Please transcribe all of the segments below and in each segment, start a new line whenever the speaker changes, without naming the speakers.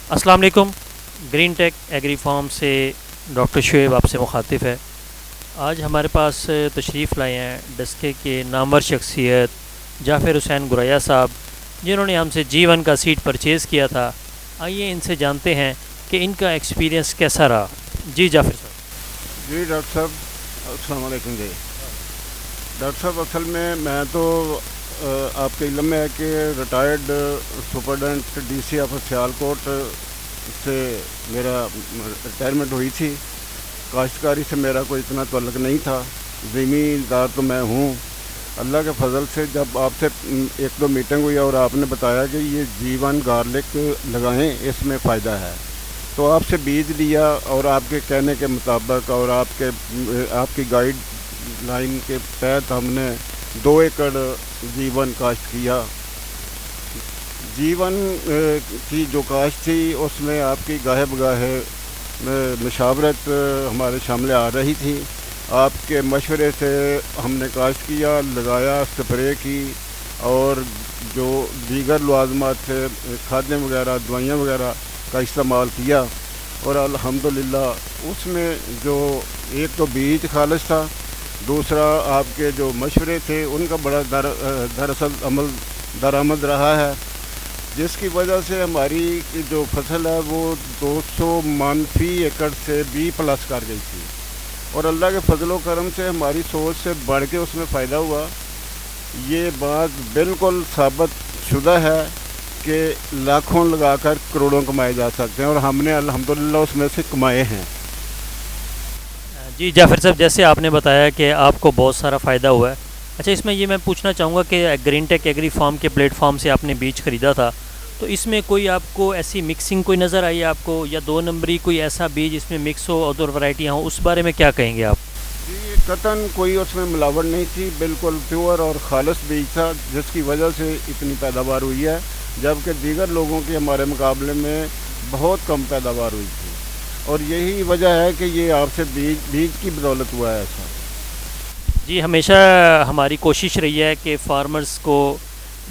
السلام علیکم. گرین ٹیک agri form سے ڈاکٹر شعیب آپ سے مخاطب ہے. آج ہمارے پاس تشریف لائے ہیں ڈسکے کے نامور شخصیت جعفر حسین گریا صاحب، جنہوں نے ہم سے G1 کا سیٹ پرچیز کیا تھا. آئیے ان سے جانتے ہیں کہ ان کا ایکسپیرینس کیسا رہا. جی جعفر صاحب.
جی ڈاکٹر صاحب السلام علیکم. جی ڈاکٹر صاحب، اصل میں تو آپ کے علم میں ہے کہ retired superintendent D C of Sialkot سے میرا ریٹائرمنٹ ہوئی تھی. کاشتکاری سے میرا کوئی اتنا تعلق نہیں تھا، زمیندار تو میں ہوں. اللہ کے فضل سے جب آپ سے ایک دو میٹنگ ہوئی اور آپ نے بتایا کہ یہ G1 گارلک لگائیں، اس میں فائدہ ہے، تو آپ سے بیج لیا اور آپ کے کہنے کے مطابق اور آپ کی گائیڈ لائن کے تحت ہم نے 2 ایکڑ G1 کاشت کیا. G1 کی جو کاشت تھی اس میں آپ کی گاہے بگاہے مشاورت ہمارے شامل آ رہی تھی. آپ کے مشورے سے ہم نے کاشت کیا، لگایا، سپرے کی، اور جو دیگر لوازمات تھے، کھادیں وغیرہ، دوائیاں وغیرہ کا استعمال کیا. اور الحمدللہ اس میں جو ایک تو بیج خالص تھا، دوسرا آپ کے جو مشورے تھے ان کا بڑا دراصل عمل درآمد رہا ہے، جس کی وجہ سے ہماری جو فصل ہے وہ 200 من فی ایکڑ سے بھی پلس کر گئی تھی. اور اللہ کے فضل و کرم سے ہماری سوچ سے بڑھ کے اس میں فائدہ ہوا. یہ بات بالکل ثابت شدہ ہے کہ لاکھوں لگا کر کروڑوں کمائے جا سکتے ہیں، اور ہم نے الحمدللہ اس میں سے کمائے ہیں.
جی جعفر صاحب، جیسے آپ نے بتایا کہ آپ کو بہت سارا فائدہ ہوا ہے. اچھا، اس میں یہ میں پوچھنا چاہوں گا کہ گرین ٹیک ایگری فارم کے پلیٹ فارم سے آپ نے بیج خریدا تھا، تو اس میں کوئی آپ کو ایسی مکسنگ کوئی نظر آئی آپ کو، یا 2 نمبری کوئی ایسا بیج اس میں مکس ہو، ادر ورائٹیاں ہوں، اس بارے میں کیا کہیں گے آپ؟
جی قطعاً کوئی اس میں ملاوٹ نہیں تھی، بالکل پیور اور خالص بیج تھا، جس کی وجہ سے اتنی پیداوار ہوئی ہے، جبکہ دیگر لوگوں کی ہمارے مقابلے میں بہت کم پیداوار ہوئی تھی. اور یہی وجہ ہے کہ یہ آپ سے بیج کی بدولت ہوا ہے ایسا.
جی، ہمیشہ ہماری کوشش رہی ہے کہ فارمرز کو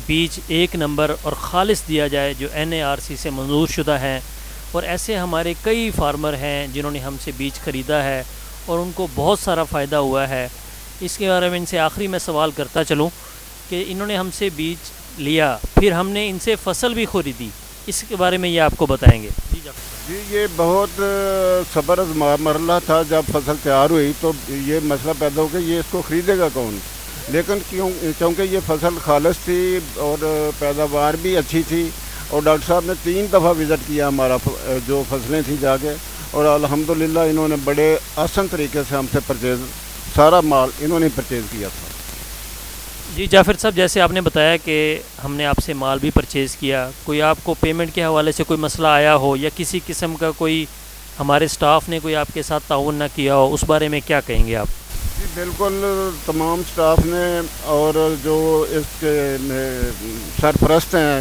بیج 1 نمبر اور خالص دیا جائے جو NARC سے منظور شدہ ہیں. اور ایسے ہمارے کئی فارمر ہیں جنہوں نے ہم سے بیج خریدا ہے اور ان کو بہت سارا فائدہ ہوا ہے. اس کے بارے میں ان سے آخری میں سوال کرتا چلوں کہ انہوں نے ہم سے بیج لیا، پھر ہم نے ان سے فصل بھی خریدی، اس کے بارے میں یہ آپ کو بتائیں گے.
جی یہ بہت صبر آزما مرحلہ تھا. جب فصل تیار ہوئی تو یہ مسئلہ پیدا ہو کہ یہ اس کو خریدے گا کون، لیکن چونکہ یہ فصل خالص تھی اور پیداوار بھی اچھی تھی، اور ڈاکٹر صاحب نے 3 دفعہ وزٹ کیا ہمارا جو فصلیں تھیں جا کے، اور الحمدللہ انہوں نے بڑے آسان طریقے سے ہم سے سارا مال انہوں نے پرچیز کیا تھا.
جی جعفر صاحب، جیسے آپ نے بتایا کہ ہم نے آپ سے مال بھی پرچیز کیا، کوئی آپ کو پیمنٹ کے حوالے سے کوئی مسئلہ آیا ہو، یا کسی قسم کا کوئی ہمارے سٹاف نے کوئی آپ کے ساتھ تعاون نہ کیا ہو، اس بارے میں کیا کہیں گے آپ؟
جی بالکل، تمام سٹاف نے، اور جو اس کے سرپرست ہیں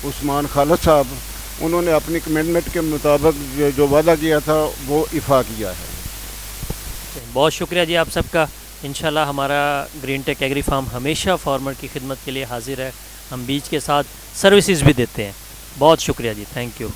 عثمان خالد صاحب، انہوں نے اپنی کمٹمنٹ کے مطابق جو وعدہ کیا تھا وہ ایفا کیا ہے.
بہت شکریہ جی آپ سب کا. انشاءاللہ ہمارا گرین ٹیک ایگری فارم ہمیشہ فارمر کی خدمت کے لیے حاضر ہے. ہم بیج کے ساتھ سروسز بھی دیتے ہیں. بہت شکریہ جی، تھینک یو.